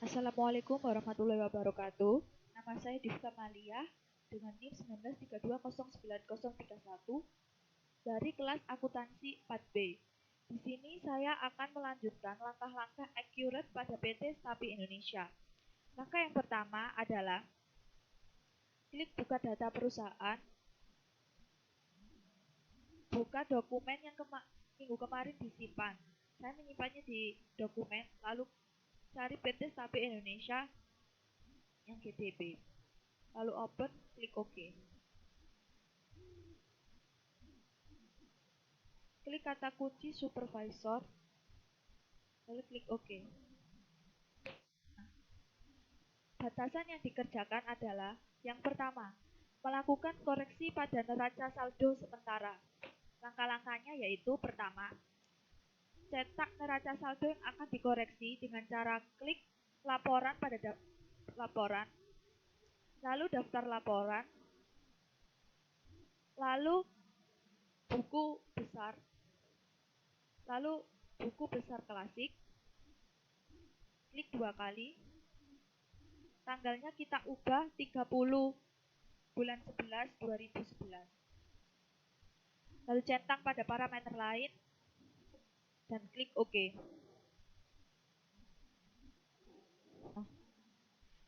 Assalamualaikum warahmatullahi wabarakatuh. Nama saya Difta Malia dengan NIM 1932090031 dari kelas akuntansi 4B. Di sini saya akan melanjutkan langkah-langkah accurate pada PT Stapi Indonesia. Langkah yang pertama adalah klik buka data perusahaan, buka dokumen yang minggu kemarin disimpan. Saya menyimpannya di dokumen, lalu cari PT Stapi Indonesia yang GTB. Lalu open, klik OK. Klik kata kunci supervisor, lalu klik OK. Batasan yang dikerjakan adalah yang pertama, melakukan koreksi pada neraca saldo sementara. Langkah-langkahnya yaitu pertama, cetak neraca saldo yang akan dikoreksi dengan cara klik laporan pada laporan, lalu daftar laporan, lalu buku besar, lalu buku besar klasik, klik 2 kali, tanggalnya kita ubah 30 bulan 11 2011. Lalu centang pada parameter lain dan klik OK.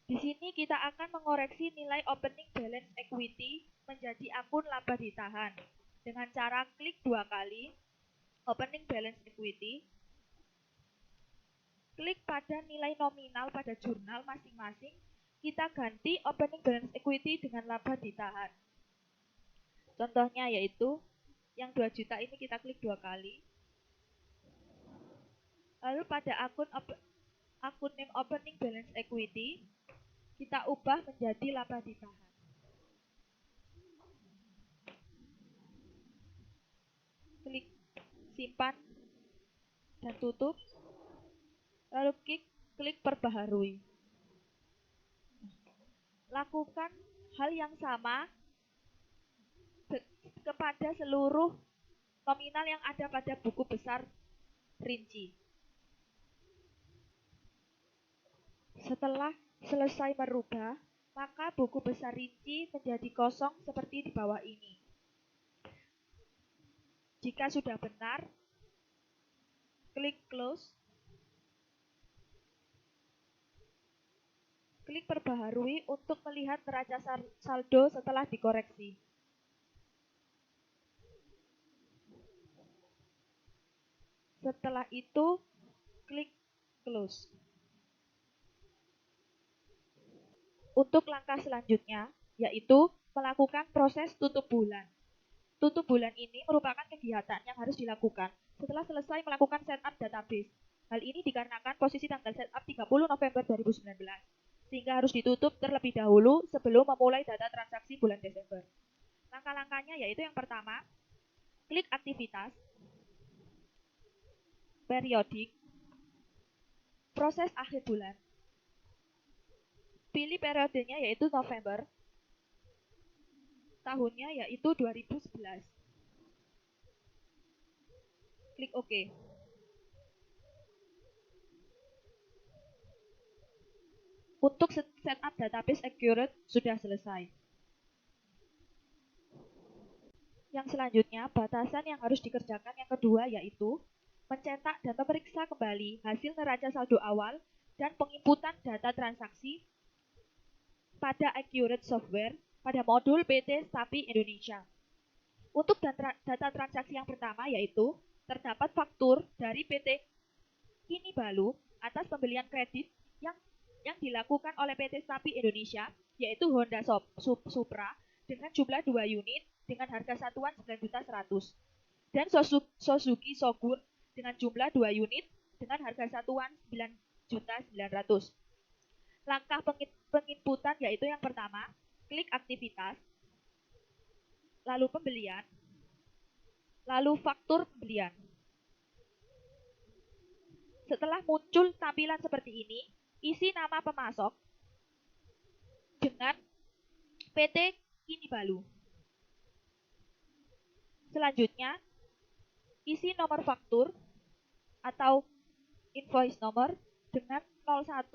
Di sini kita akan mengoreksi nilai opening balance equity menjadi akun laba ditahan dengan cara klik 2 kali opening balance equity, klik pada nilai nominal pada jurnal masing-masing, kita ganti opening balance equity dengan laba ditahan. Contohnya yaitu yang 2 juta ini kita klik 2 kali. Lalu pada akun name opening balance equity kita ubah menjadi laba ditahan. Klik simpan dan tutup. Lalu klik perbaharui. Lakukan hal yang sama kepada seluruh nominal yang ada pada buku besar rinci. Setelah selesai merubah, maka buku besar rinci menjadi kosong seperti di bawah ini. Jika sudah benar, klik close. Klik perbaharui untuk melihat neraca saldo setelah dikoreksi. Setelah itu, klik close. Untuk langkah selanjutnya, yaitu melakukan proses tutup bulan. Tutup bulan ini merupakan kegiatan yang harus dilakukan setelah selesai melakukan setup database. Hal ini dikarenakan posisi tanggal setup 30 November 2019, sehingga harus ditutup terlebih dahulu sebelum memulai data transaksi bulan Desember. Langkah-langkahnya yaitu yang pertama, klik aktivitas, periodik, proses akhir bulan. Pilih periodenya yaitu November, tahunnya yaitu 2011. Klik OK. Untuk setup database accurate sudah selesai. Yang selanjutnya, batasan yang harus dikerjakan yang kedua yaitu mencetak dan memeriksa kembali hasil neraca saldo awal dan penginputan data transaksi pada accurate software pada modul PT Stapi Indonesia. Untuk data transaksi yang pertama yaitu terdapat faktur dari PT Kinibalu atas pembelian kredit yang dilakukan oleh PT Stapi Indonesia yaitu Honda Supra dengan jumlah 2 unit dengan harga satuan 9.100.000 dan Suzuki Shogun dengan jumlah 2 unit dengan harga satuan 9.900.000. Langkah penginputan yaitu yang pertama, klik aktivitas, lalu pembelian, lalu faktur pembelian. Setelah muncul tampilan seperti ini, isi nama pemasok dengan PT Kinibalu. Selanjutnya, isi nomor faktur atau invoice nomor dengan 01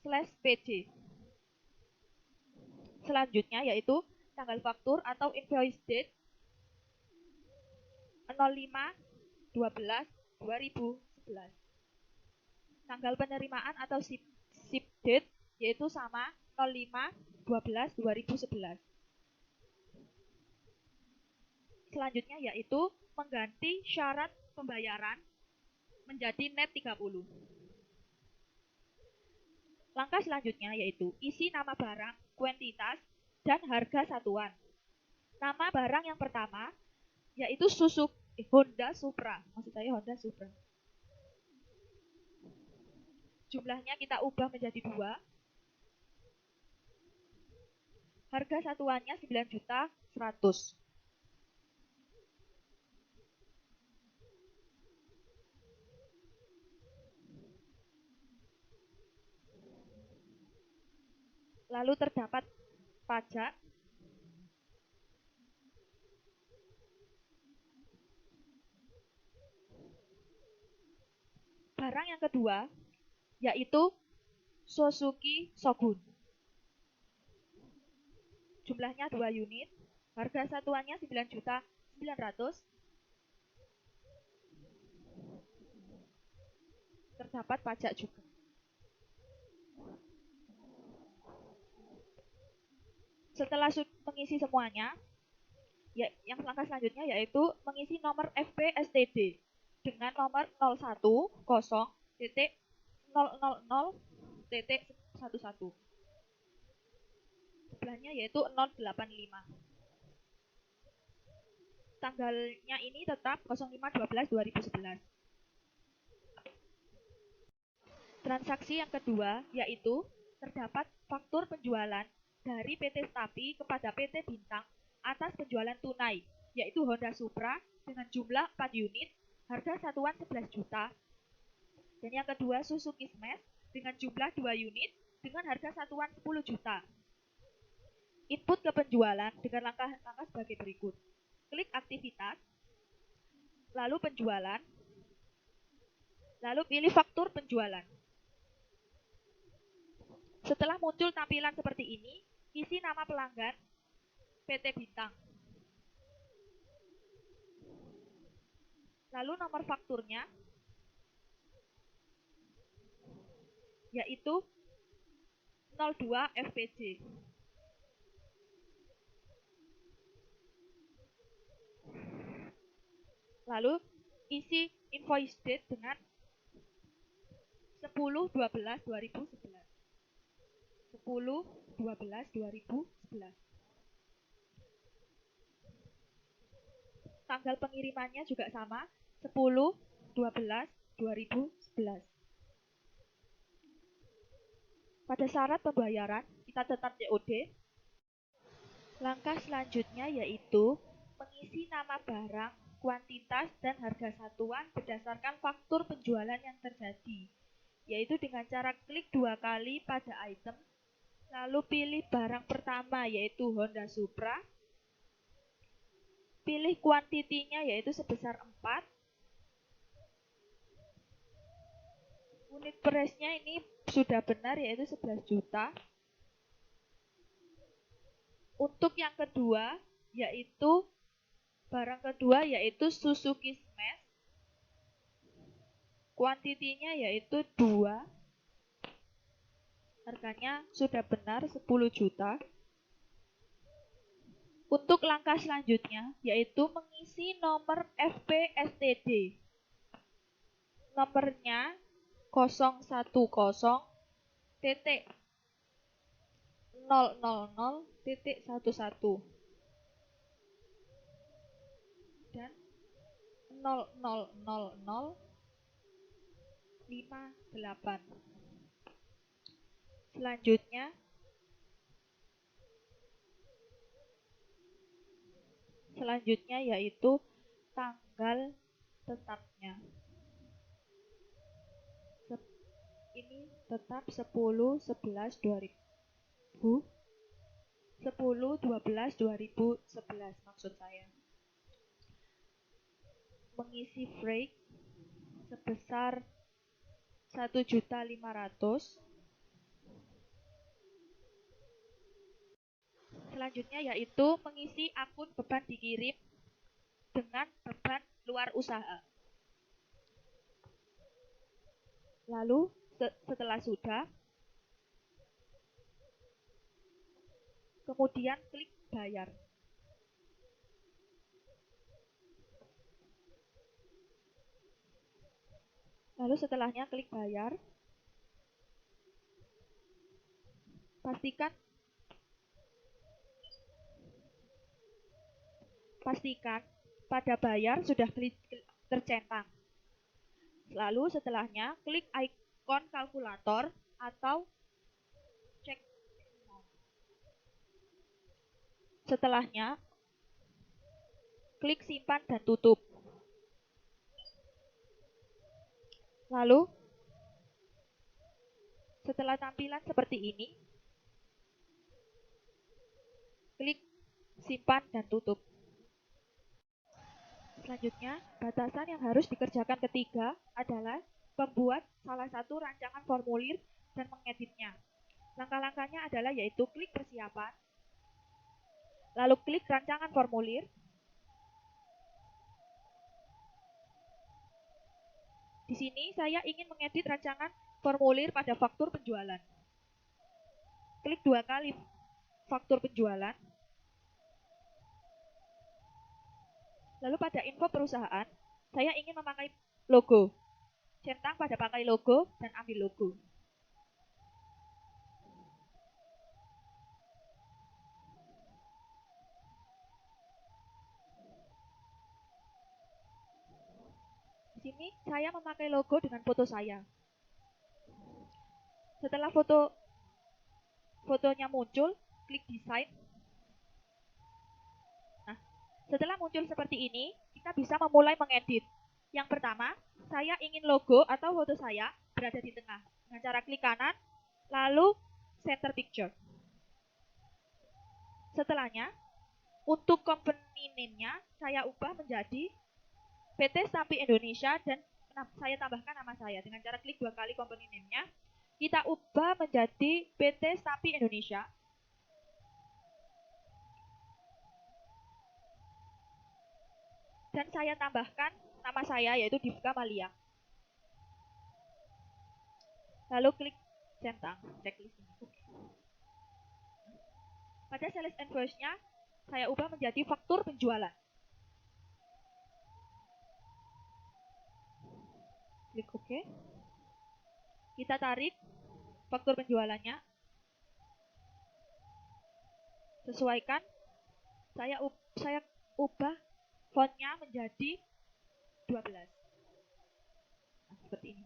/PJ. Selanjutnya yaitu tanggal faktur atau invoice date 05/12/2011. Tanggal penerimaan atau ship date yaitu sama 05/12/2011. Selanjutnya yaitu mengganti syarat pembayaran menjadi net 30. Langkah selanjutnya yaitu isi nama barang, kuantitas, dan harga satuan. Nama barang yang pertama yaitu Honda Supra. Maksud saya Honda Supra. Jumlahnya kita ubah menjadi 2. Harga satuannya 9.100.000. Lalu terdapat pajak. Barang yang kedua yaitu Suzuki Shogun. Jumlahnya 2 unit. Harga satuannya 9.900.000. Terdapat pajak juga. Setelah mengisi semuanya, yang langkah selanjutnya yaitu mengisi nomor FP STD dengan nomor 110.000.11. Jumlahnya yaitu 085. Tanggalnya ini tetap 05/12/2011. Transaksi yang kedua yaitu terdapat faktur penjualan dari PT Stapi kepada PT Bintang atas penjualan tunai, yaitu Honda Supra dengan jumlah 4 unit, harga satuan 11 juta. Dan yang kedua Suzuki Smash dengan jumlah 2 unit dengan harga satuan 10 juta. Input ke penjualan dengan langkah-langkah sebagai berikut. Klik aktivitas, lalu penjualan, lalu pilih faktur penjualan. Setelah muncul tampilan seperti ini, isi nama pelanggan PT Bintang. Lalu nomor fakturnya yaitu 02 FPJ. Lalu isi invoice date dengan 10/12/2011. 10/12/2011. Tanggal pengirimannya juga sama, 10/12/2011. Pada syarat pembayaran, kita tetap COD. Langkah selanjutnya yaitu mengisi nama barang, kuantitas, dan harga satuan berdasarkan faktur penjualan yang terjadi, yaitu dengan cara klik 2 kali pada item, lalu pilih barang pertama yaitu Honda Supra, pilih kuantitinya yaitu sebesar 4, unit price-nya ini sudah benar yaitu 11 juta. Untuk yang kedua yaitu barang kedua yaitu Suzuki Smash, kuantitinya yaitu 2, harganya sudah benar 10 juta. Untuk langkah selanjutnya yaitu mengisi nomor FP STD. Nomornya 010.000.11 dan 000058. Selanjutnya yaitu tanggal tetapnya. Ini tetap 10/12/2011 maksud saya. Mengisi freight sebesar 1.500.000. Selanjutnya yaitu mengisi akun beban dikirim dengan beban luar usaha. Lalu setelah sudah, kemudian klik bayar. Lalu setelahnya klik bayar. Pastikan pada bayar sudah klik tercentang. Lalu setelahnya klik ikon kalkulator atau cek. Setelahnya klik simpan dan tutup. Lalu setelah tampilan seperti ini, klik simpan dan tutup. Selanjutnya, batasan yang harus dikerjakan ketiga adalah membuat salah satu rancangan formulir dan mengeditnya. Langkah-langkahnya adalah yaitu klik persiapan, lalu klik rancangan formulir. Di sini saya ingin mengedit rancangan formulir pada faktur penjualan. Klik 2 kali faktur penjualan. Lalu pada info perusahaan, saya ingin memakai logo. Centang pada pakai logo dan ambil logo. Di sini saya memakai logo dengan foto saya. Setelah fotonya muncul, klik desain. Nah, setelah muncul seperti ini, kita bisa memulai mengedit. Yang pertama, saya ingin logo atau foto saya berada di tengah. Dengan cara klik kanan, lalu center picture. Setelahnya, untuk company name-nya, saya ubah menjadi PT Stampi Indonesia dan saya tambahkan nama saya. Dengan cara klik 2 kali company name-nya, kita ubah menjadi PT Stampi Indonesia. Dan saya tambahkan nama saya yaitu Divka Malia. Lalu klik centang, checklist ini. Pada sales invoice-nya, saya ubah menjadi faktur penjualan. Klik OK. Kita tarik faktur penjualannya. Sesuaikan. Saya ubah fontnya menjadi 12. Nah, seperti ini.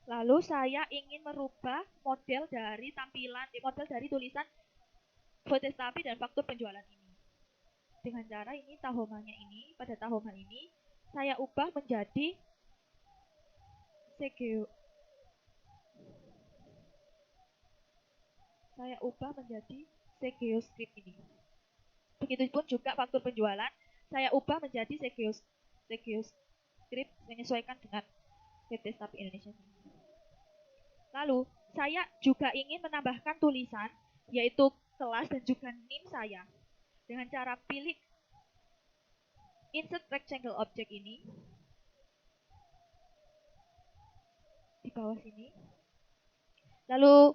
Lalu saya ingin merubah model dari tulisan PT Stampi dan faktur penjualan ini. Dengan cara ini pada tahoma ini saya ubah menjadi CGO. Saya ubah menjadi CGO script ini. Begitupun juga faktur penjualan saya ubah menjadi CGO script menyesuaikan dengan PT Stampi Indonesia. Lalu, saya juga ingin menambahkan tulisan, yaitu kelas dan juga NIM saya. Dengan cara pilih Insert Rectangle Object ini. Di bawah sini. Lalu,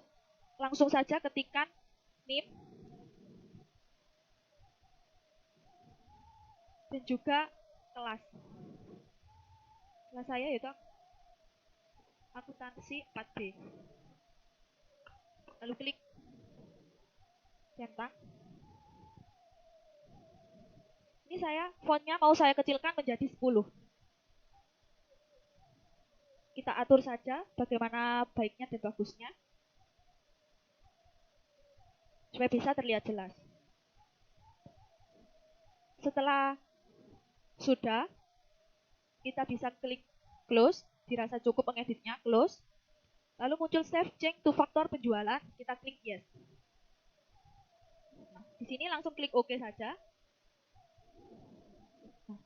langsung saja ketikkan NIM. Dan juga kelas. Kelas saya yaitu akuntansi 4B. Lalu klik centang. Ini fontnya mau saya kecilkan menjadi 10. Kita atur saja bagaimana baiknya dan bagusnya. Supaya bisa terlihat jelas. Setelah sudah, kita bisa klik close. Dirasa cukup mengeditnya, close. Lalu muncul save change to faktor penjualan, kita klik yes. Nah, di sini langsung klik OK saja. Nah,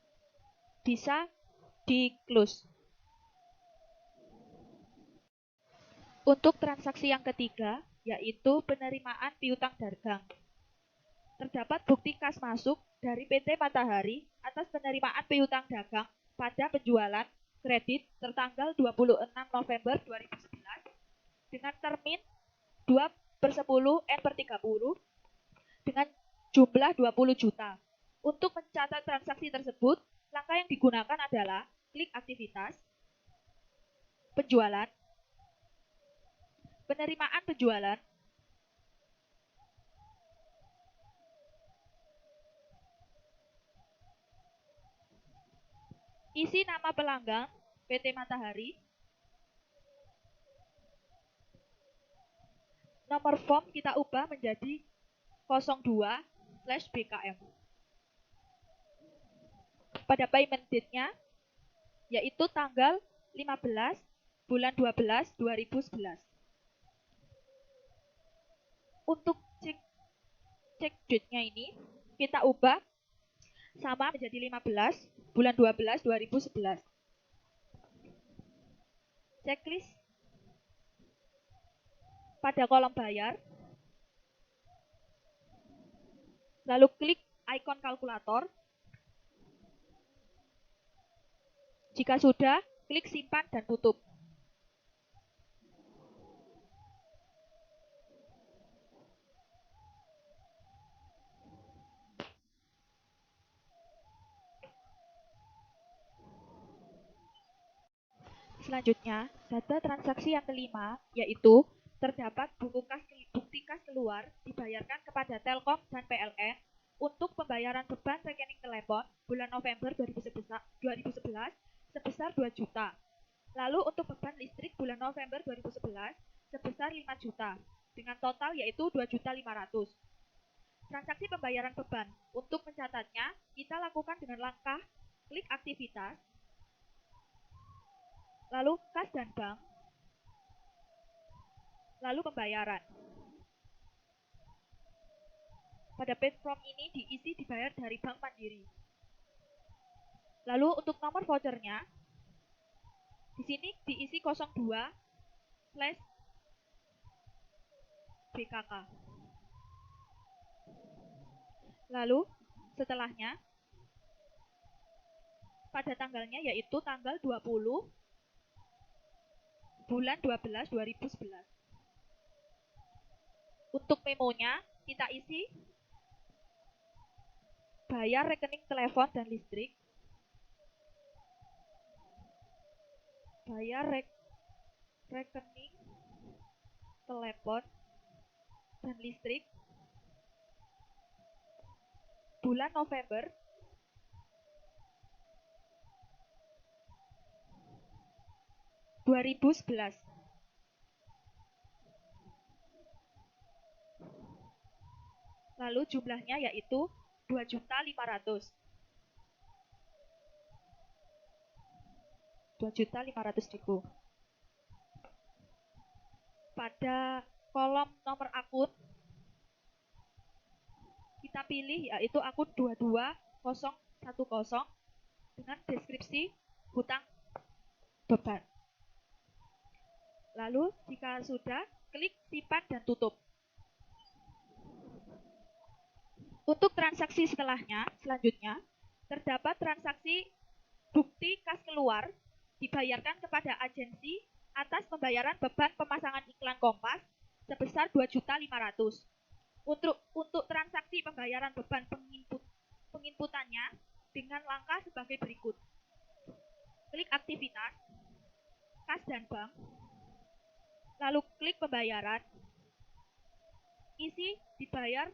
bisa di close. Untuk transaksi yang ketiga, yaitu penerimaan piutang dagang. Terdapat bukti kas masuk dari PT Matahari atas penerimaan piutang dagang pada penjualan kredit tertanggal 26 November 2011 dengan termin 2/10/30 dengan jumlah 20 juta. Untuk mencatat transaksi tersebut, langkah yang digunakan adalah klik aktivitas, penjualan, penerimaan penjualan, isi nama pelanggan PT Matahari, nomor form kita ubah menjadi 02/BKM. Pada payment date-nya, yaitu tanggal 15 bulan 12 2011. Untuk cek date-nya ini, kita ubah sama menjadi 15 bulan 12 2011. Checklist pada kolom bayar, lalu klik ikon kalkulator. Jika sudah, klik simpan dan tutup. Selanjutnya, data transaksi yang kelima, yaitu terdapat bukti kas keluar dibayarkan kepada Telkom dan PLN untuk pembayaran beban rekening telepon bulan November 2011 sebesar 2 juta. Lalu untuk beban listrik bulan November 2011 sebesar 5 juta, dengan total yaitu 2.500.000. Transaksi pembayaran beban, untuk mencatatnya, kita lakukan dengan langkah klik aktivitas, lalu kas dan bank, lalu pembayaran. Pada page form ini diisi dibayar dari Bank Mandiri. Lalu untuk nomor vouchernya, di sini diisi 02/BKK. Lalu setelahnya, pada tanggalnya yaitu tanggal 20 bulan 12 2011. Untuk memonya, kita isi bayar rekening telepon dan listrik, bayar rekening telepon dan listrik bulan November 2011. Lalu jumlahnya yaitu 2.500.000. 2.500.000. Pada kolom nomor akun, kita pilih yaitu akun 22010 dengan deskripsi hutang beban. Lalu jika sudah, klik simpan dan tutup. Untuk transaksi selanjutnya, terdapat transaksi bukti kas keluar dibayarkan kepada agensi atas pembayaran beban pemasangan iklan Kompas sebesar 2.500.000. Untuk transaksi pembayaran beban penginputannya dengan langkah sebagai berikut. Klik aktivitas, kas dan bank, lalu klik pembayaran, isi dibayar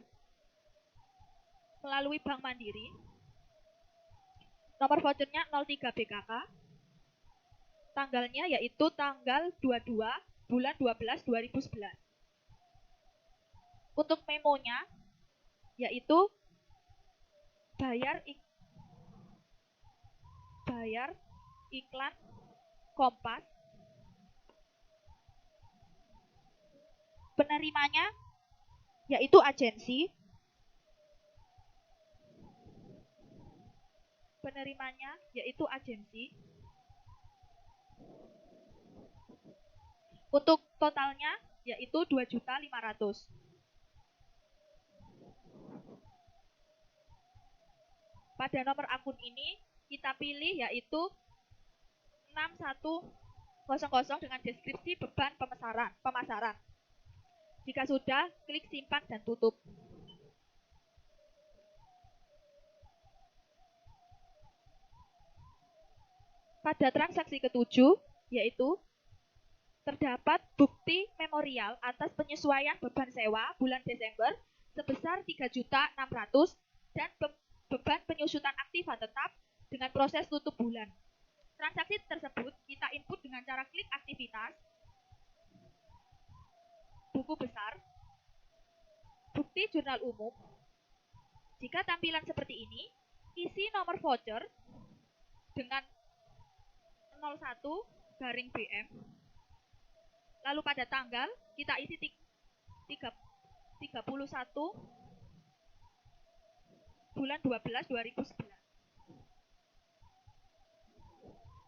melalui Bank Mandiri, nomor vouchernya 03 BKK, tanggalnya yaitu tanggal 22 bulan 12 2011. Untuk memonya yaitu bayar iklan Kompas, penerimanya yaitu agensi, untuk totalnya yaitu 2.500.000. Pada nomor akun ini kita pilih yaitu 6100 dengan deskripsi beban pemasaran. Jika sudah, klik simpan dan tutup. Pada transaksi ketujuh, yaitu terdapat bukti memorial atas penyesuaian beban sewa bulan Desember sebesar 3.600.000 dan beban penyusutan aktiva tetap dengan proses tutup bulan. Transaksi tersebut kita input dengan cara klik aktivitas, buku besar, bukti jurnal umum. Jika tampilan seperti ini, isi nomor voucher dengan 01/BM. Lalu pada tanggal kita isi 31 bulan 12 2011.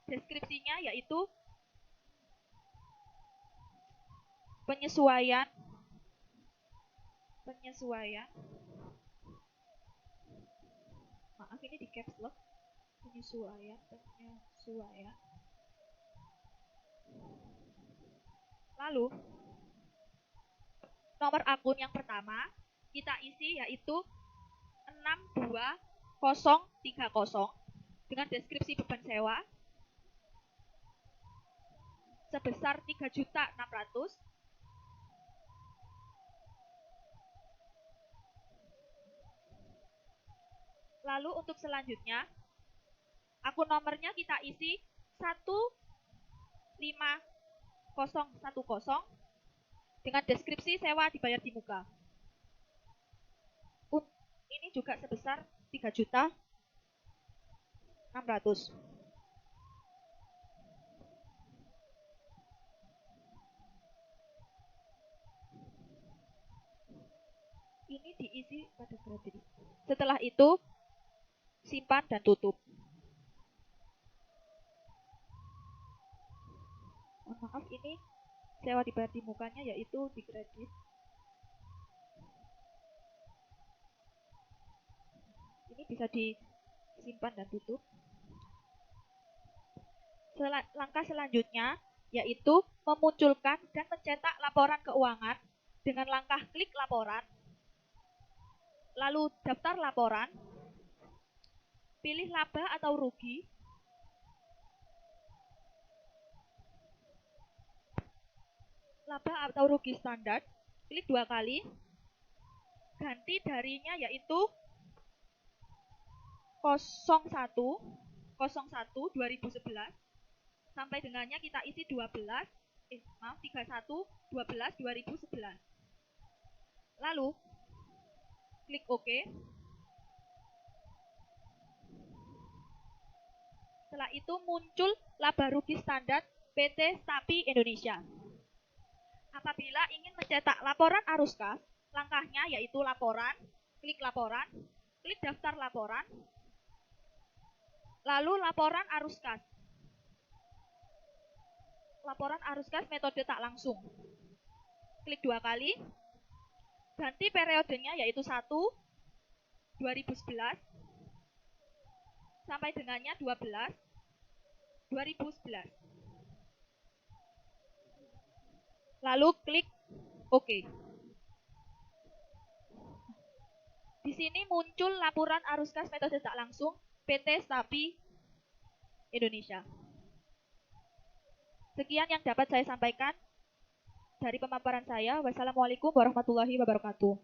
Deskripsinya yaitu penyesuaian maaf ini di caps lock, penyesuaian. Lalu nomor akun yang pertama kita isi yaitu 62030 dengan deskripsi beban sewa sebesar 3.600.000. Lalu untuk selanjutnya, akun nomornya kita isi 15010 dengan deskripsi sewa dibayar di muka. Ini juga sebesar 3.600.000. Ini diisi pada kredit. Setelah itu simpan dan tutup. Maaf, ini sewa dibayar di mukanya yaitu di kredit. Ini bisa disimpan dan tutup. Langkah selanjutnya yaitu memunculkan dan mencetak laporan keuangan dengan langkah klik laporan, lalu daftar laporan, pilih laba atau rugi, standar, klik 2 kali, ganti darinya yaitu 01/2011 sampai dengannya kita isi 31/12/2011. Lalu klik OK. Setelah itu muncul laba rugi standar PT Stapi Indonesia. Apabila ingin mencetak laporan arus kas, langkahnya yaitu laporan, klik daftar laporan, lalu laporan arus kas. Laporan arus kas metode tak langsung. Klik 2 kali, ganti periodenya yaitu 1/2011 sampai dengannya 12/2011. Lalu klik OK. Di sini muncul laporan arus kas metode tak langsung PT Stapi Indonesia. Sekian yang dapat saya sampaikan dari pemaparan saya. Wassalamualaikum warahmatullahi wabarakatuh.